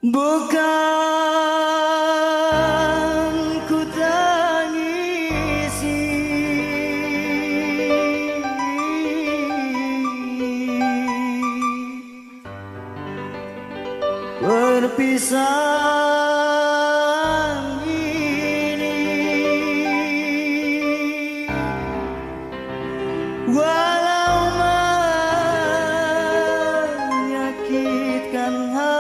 Bukan ku tangisi perpisahan ini, walau menyakitkan hati.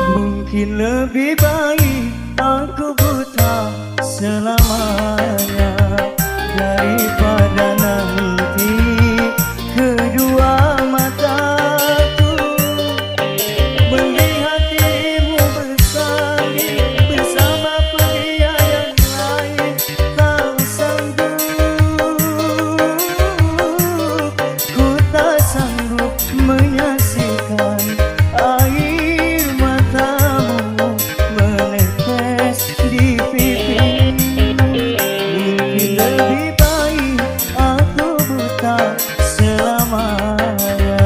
Mungkin lebih baik aku buta selamanya daripada nanti kedua mataku melihat dirimu bersanding bersama pria yang lain. Tak sanggup, ku tak sanggup menyaksikan air matamu menetes di pipi. Mungkin lebih baik aku buta selamanya.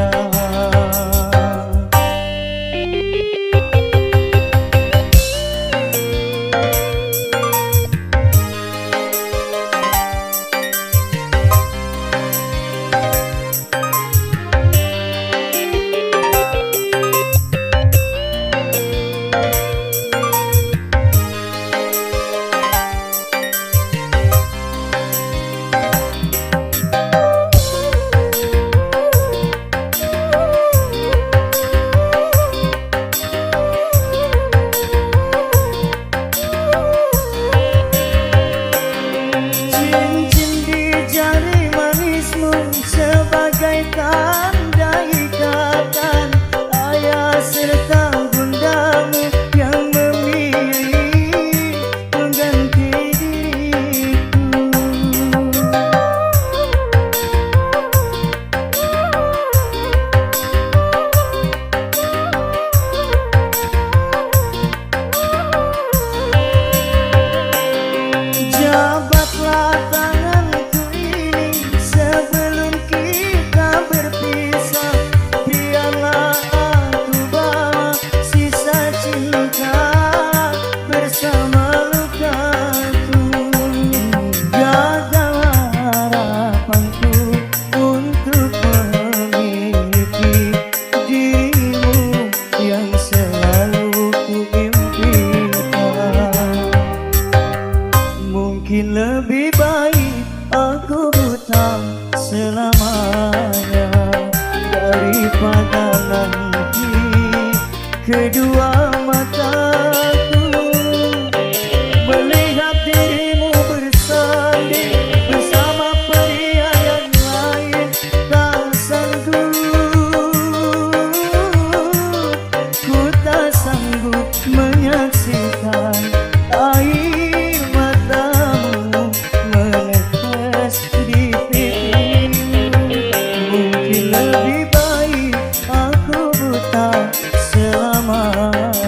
Sebagai tanda ikatan ayah serta bundamu yang memilih mengganti diriku. Jabatlah tanganku ini sebelum kita berpisah. Biarlah aku bawa sisa cinta bersama lukaku. Gagal harapanku untuk memiliki dirimu yang selalu ku impikan. Mungkin lebih baik aku buta selamanya daripada nanti kedua mataku melihat dirimu bersanding bersama pria yang lain. Tak sanggup, ku tak sanggup menyaksikan air matamu menetes di pipi. Mungkin lebih baik aku buta selamanya.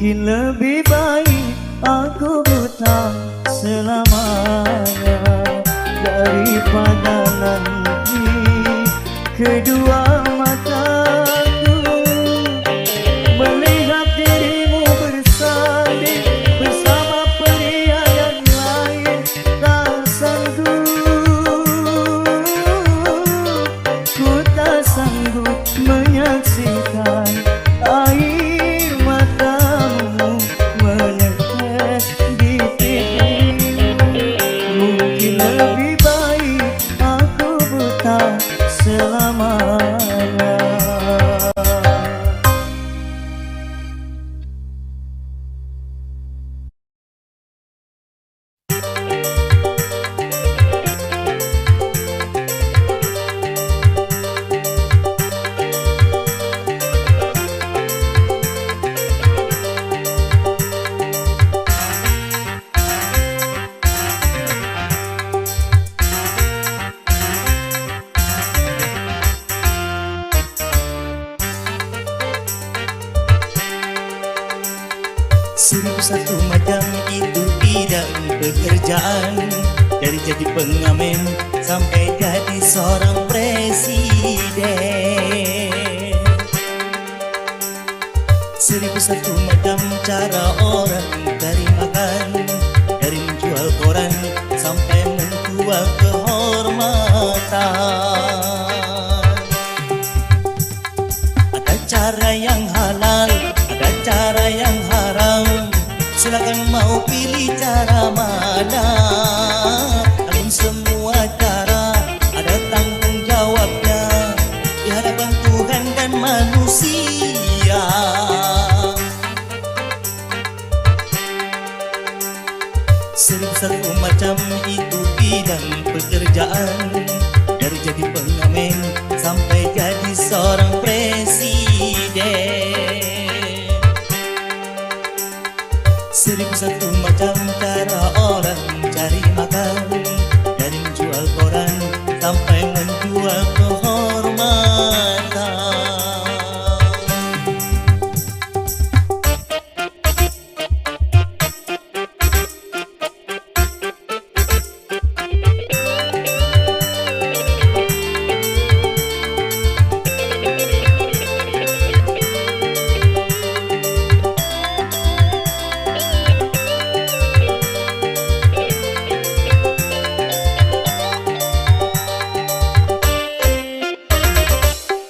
Mungkin lebih baik aku buta selamanya daripada nanti kedua mataku melihat dirimu bersanding bersama pria yang lain. Tak sanggup, ku tak sanggup menyaksikan air matamu menetes di pipimu. Mungkin lebih baik aku buta selamanya. Seribu satu macam itu bidang pekerjaan, dari jadi pengamen sampai jadi seorang presiden. Seribu satu macam cara orang cari makan, dari menjual koran sampai menjual kehormatan. Ada cara yang halal, ada cara yang haram. Silakan mau pilih cara mana. Namun semua cara ada tanggung jawabnya di hadapan Tuhan dan manusia. Seribu satu macam itu bidang pekerjaan, dari jadi pengamen sampai jadi seorang presiden. Seribu satu macam cara orang cari makan, dari menjual koran sampai menjual kehormatan.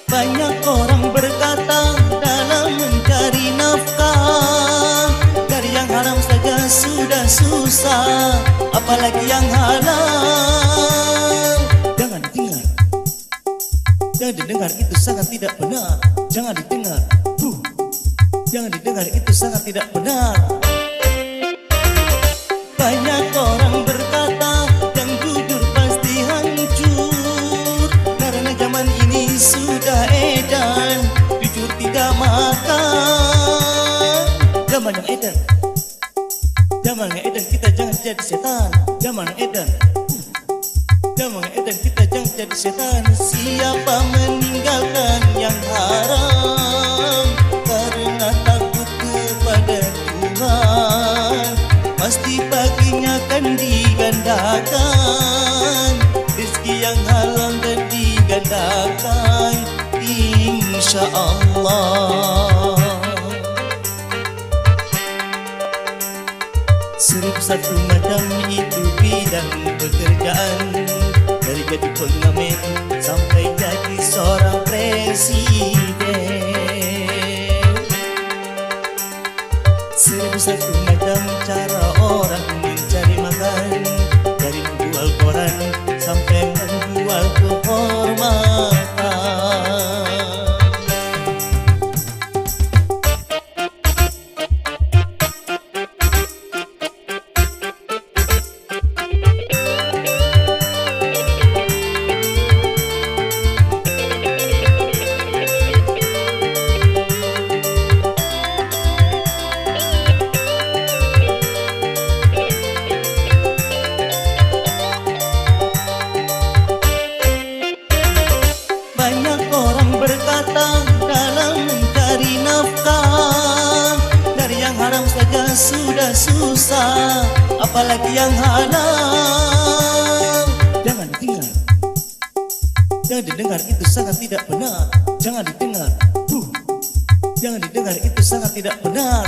Banyak orang berkata dalam mencari nafkah, dari yang haram saja sudah susah, apalagi yang halal. Jangan didengar, jangan didengar, itu sangat tidak benar. Jangan didengar, jangan didengar, itu sangat tidak benar. Banyak orang berkata yang jujur pasti hancur, karena zaman ini sudah edan, jujur tidak makan. Zaman yang edan, zaman yang edan, kita jangan jadi setan. Zaman yang edan, zaman yang edan, kita jangan jadi setan. Siapa meninggalkan yang haram karena takut kepada Tuhan, pasti baginya akan digandakan rezeki yang halal dan digandakan, insya Allah. Seribu satu macam itu bidang pekerjaan, dari jadi pengamen sampai jadi seorang presiden. Seribu satu macam cara orang mencari makan, dari menjual koran sampai menjual kehormatan. sudah susah, apalagi yang halal. Jangan didengar, jangan didengar, itu sangat tidak benar. Jangan didengar, jangan didengar, itu sangat tidak benar.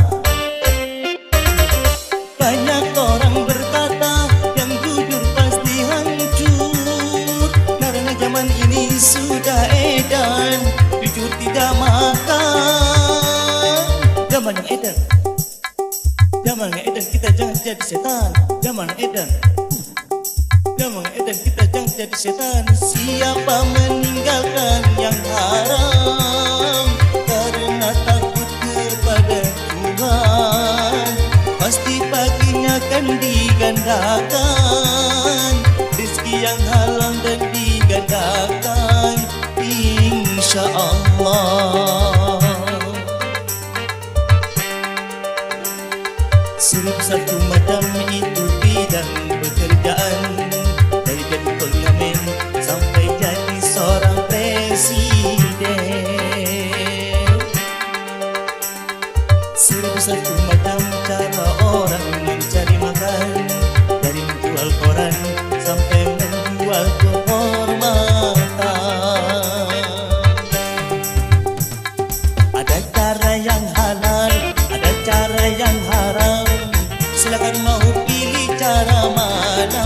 Banyak orang berkata yang jujur pasti hancur, karena zaman ini sudah edan, jujur tidak makan. Zaman yang edan, zaman yang edan, kita jangan jadi setan. Zaman edan, zaman edan, kita jangan jadi setan. Siapa meninggalkan yang haram karena takut kepada Tuhan, pasti paginya akan digandakan rezeki yang halal dan digandakan, insya Allah. 1001 madam itu bidang pekerjaan, dari jadi pengamen sampai jadi seorang presiden. 1001 macam cara orang mencari makan, dari menjual koran sampai menjual kehormatan. Ada cara yang halal, ada cara yang haram, silakan mau pilih cara mana.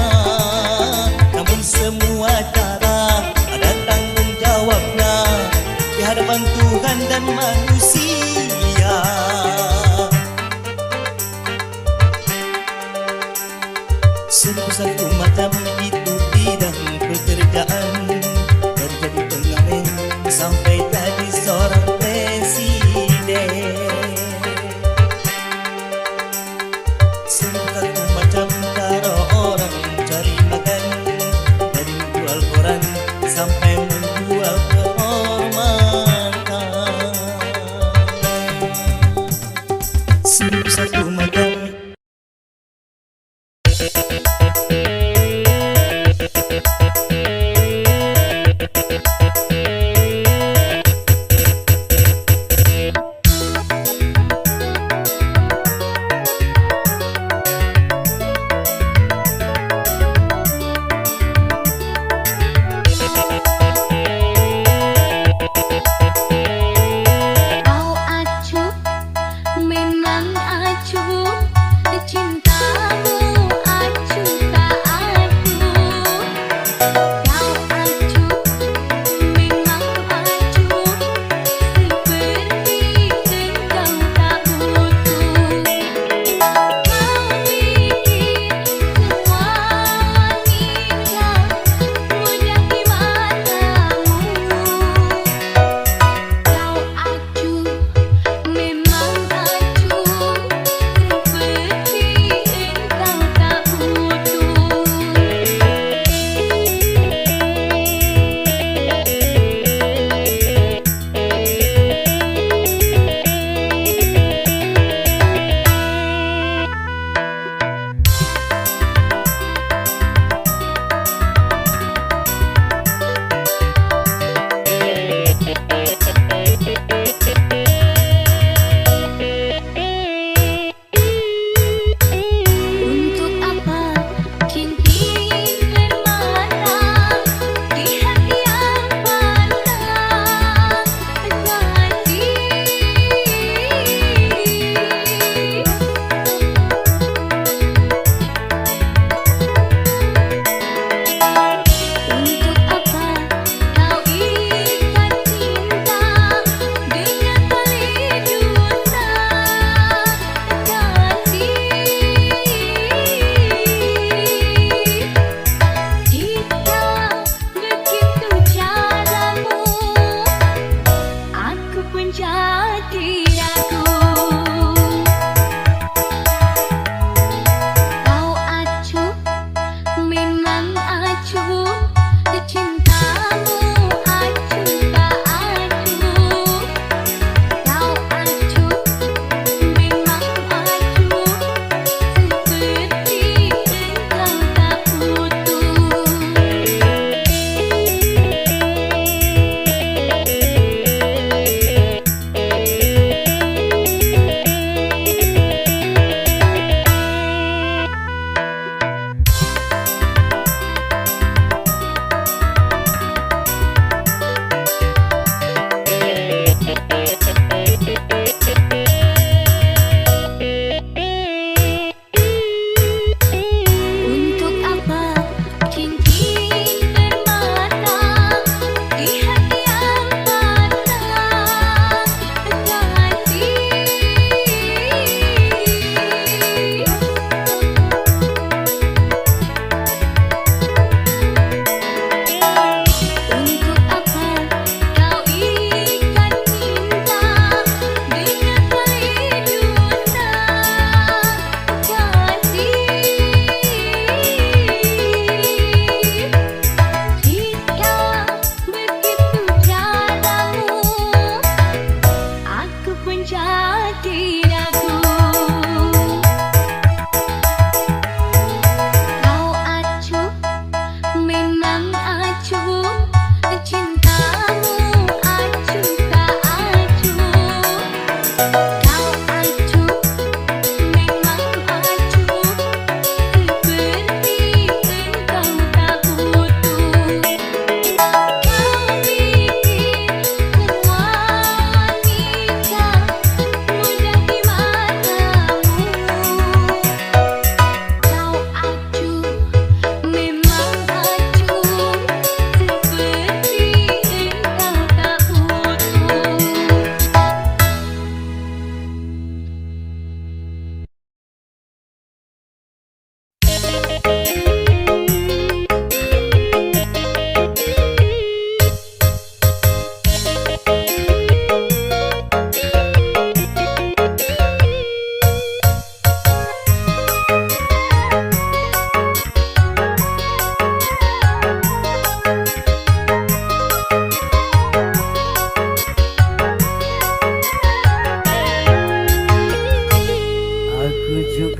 Namun semua cara ada tanggung jawabnya di hadapan Tuhan dan manusia.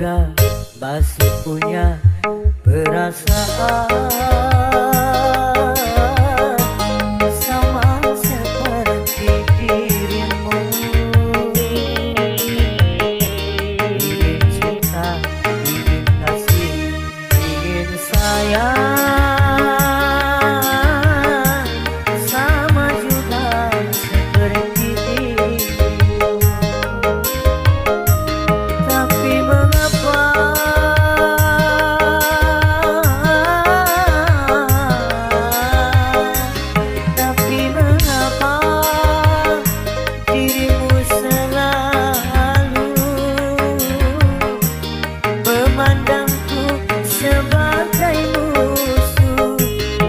juga masih punya perasaan sama seperti dirimu. Ingin cinta, ingin kasih, ingin sayang sama juga seperti dirimu. Tapi mengapa dirimu selalu memandangku sebagai musuh,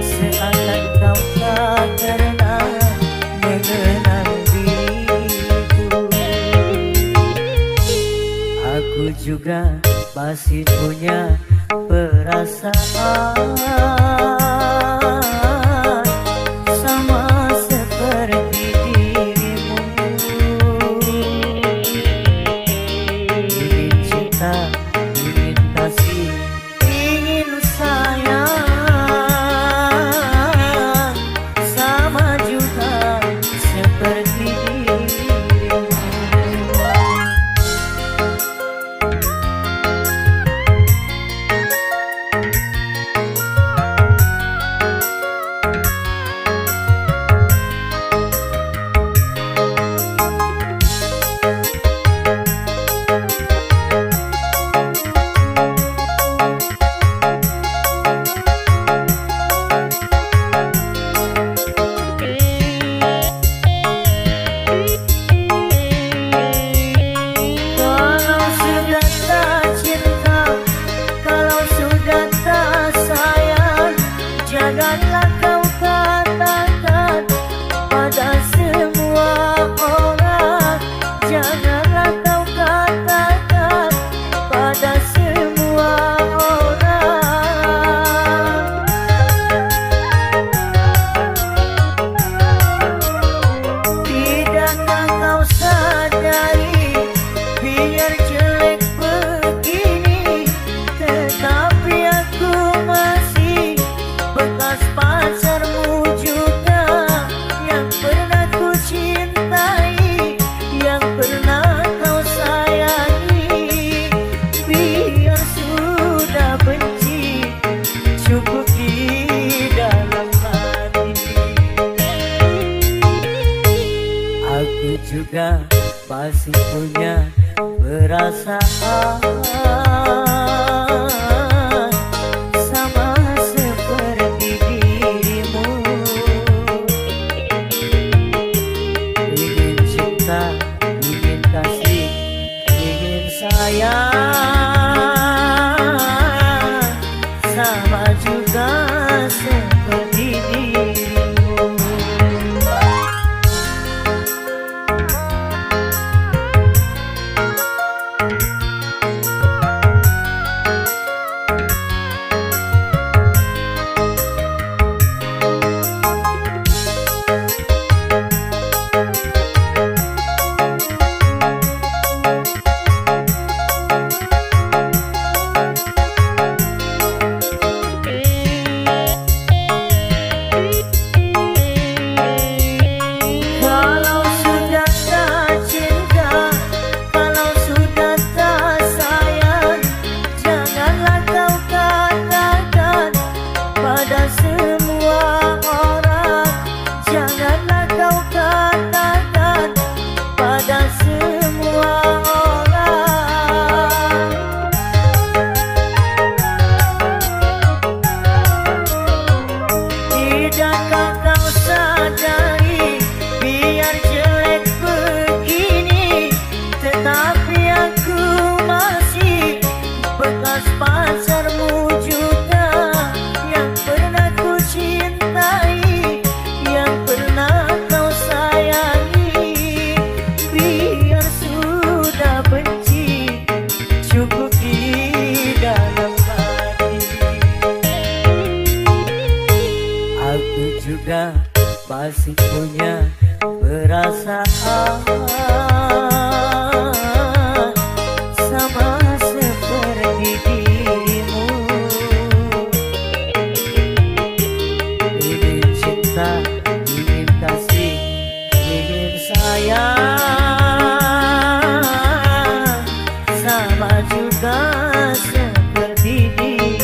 seakan kau tak pernah mengenal diriku. Aku juga masih punya perasaan sama seperti dirimu. Ingin cinta, ingin kasih, ingin sayang sama juga seperti dirimu. Kalau sudah tak cinta, kalau sudah tak sayang, janganlah kau katakan pada semua orang. Janganlah kau katakan pada semua orang. Tidakkah kau sadari, biar jelek begini, tetapi aku masih bekas pacarmu juga, yang pernah ku cintai, yang pernah kau sayangi. Biar sudah benci, cukup di dalam hati. Aku juga masih punya perasaan sama seperti dirimu. Ingin cinta, ingin kasih, ingin sayang sama juga seperti dirimu. gagah seperti dirimu.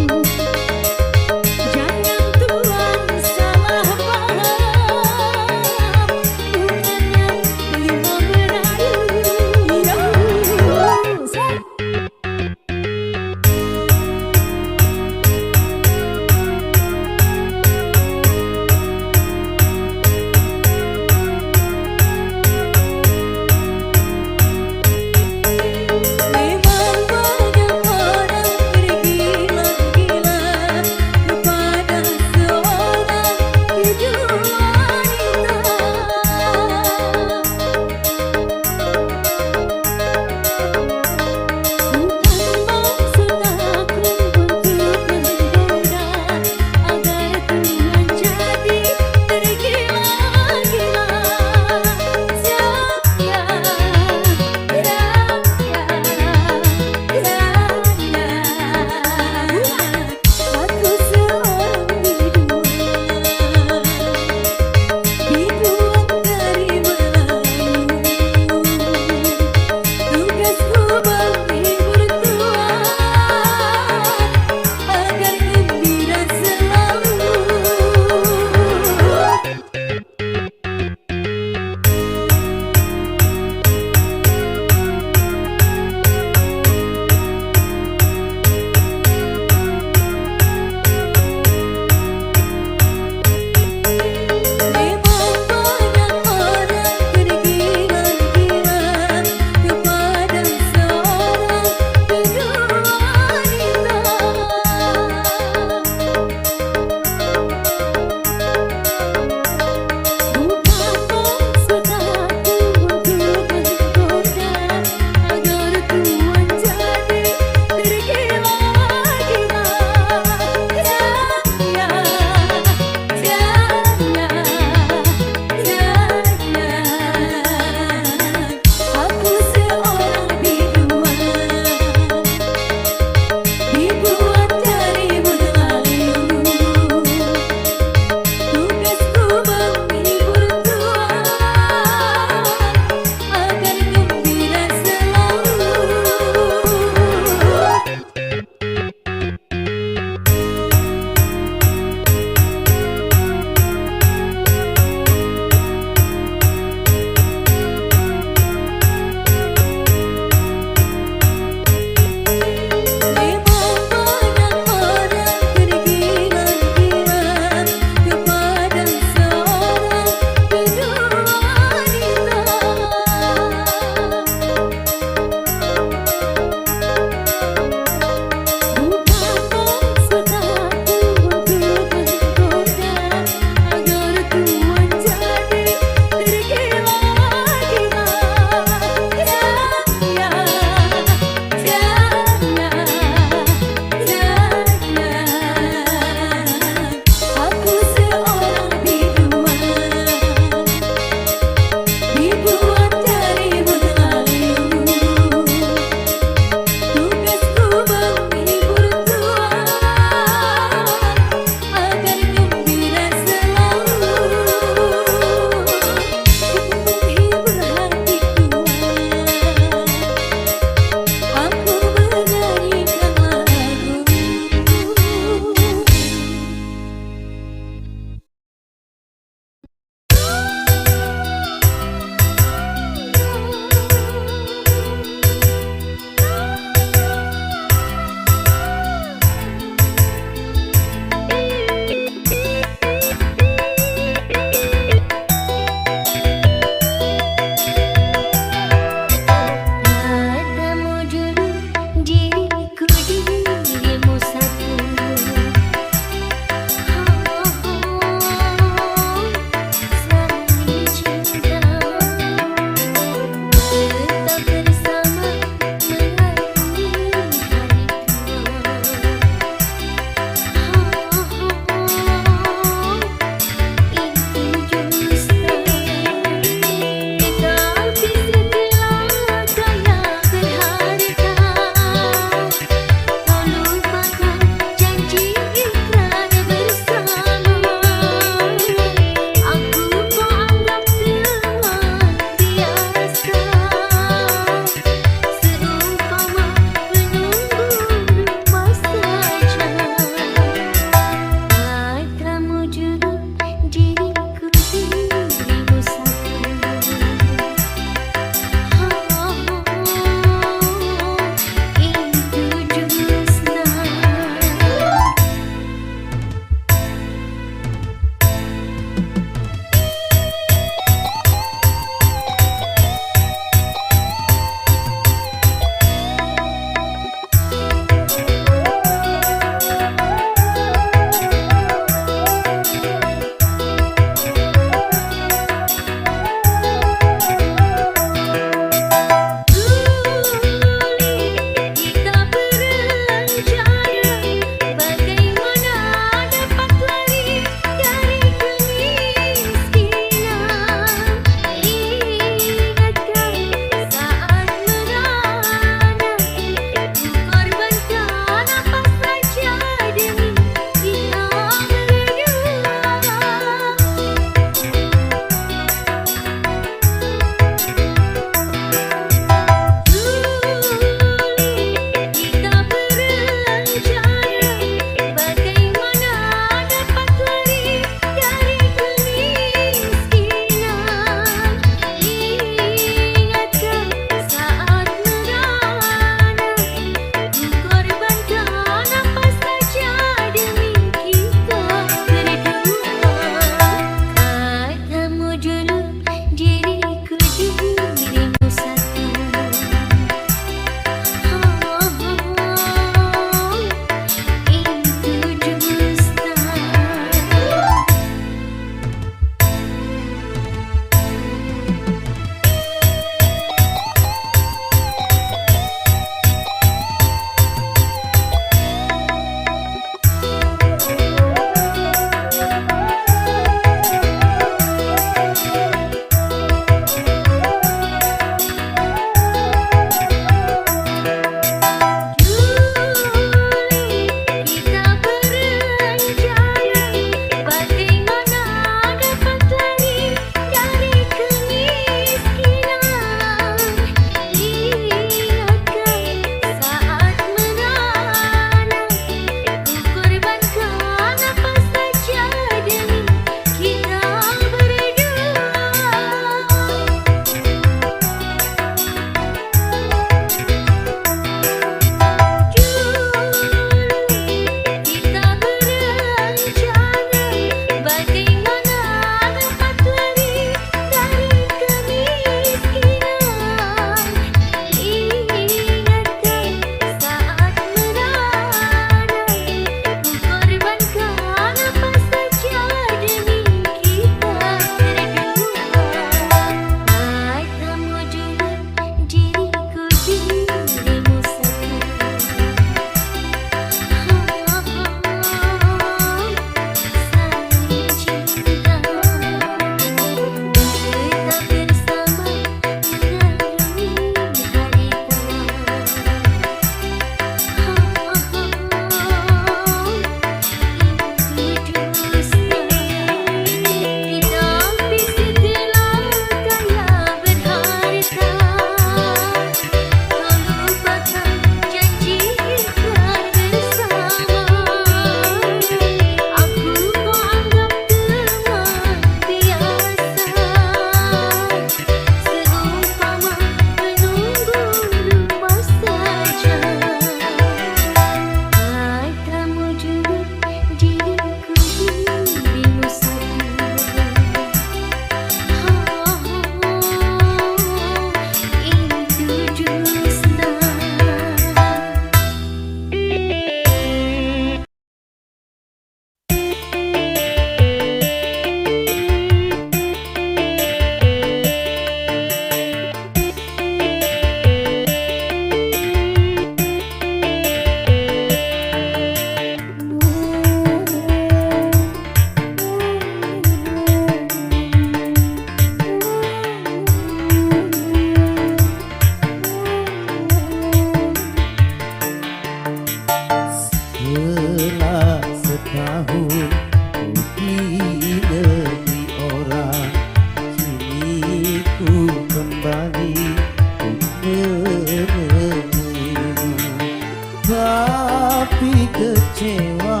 tapi kecewa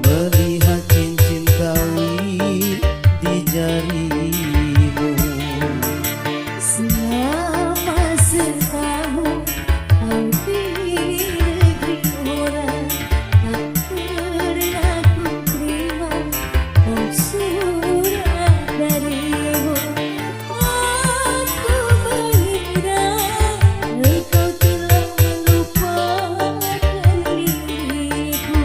melihat cincin kawin di jarimu. Selama setahun kau di negeri orang, tak pernah ku terima surat darimu. Aku mengira engkau telah melupakan diriku.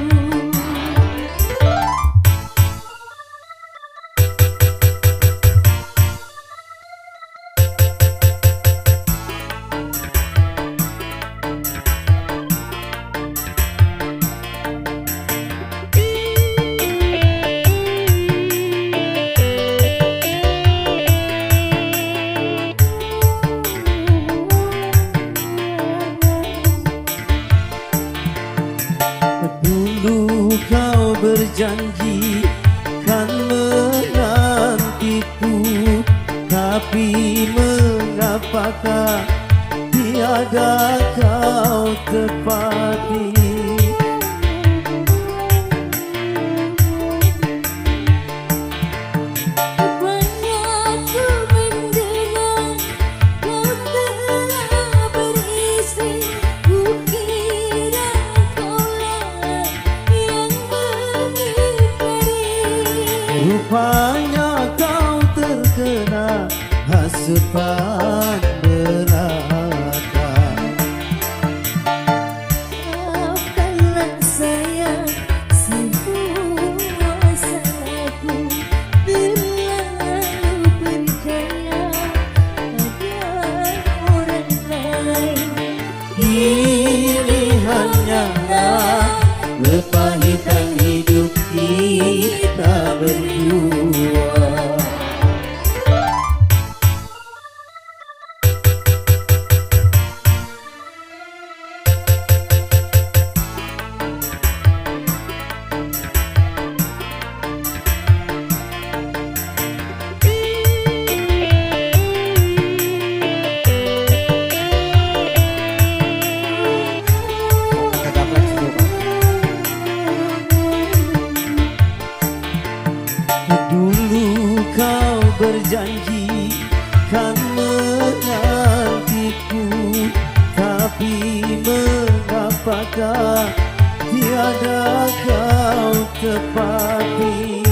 Dulu kau berjanji kan menantiku, tapi mengapakah tiada kau tepati? Banyak ku mendengar kau telah beristri, ku kira kaulah yang mengingkari. Rupanya kau terkena hasutan belaka. Maafkanlah sayang semua salahku, terlalu percaya pada orang lain. Ini hanyalah kepahitan hidup kita berdua. Dulu kau berjanji kan menantiku, tapi mengapakah tiada kau tepati?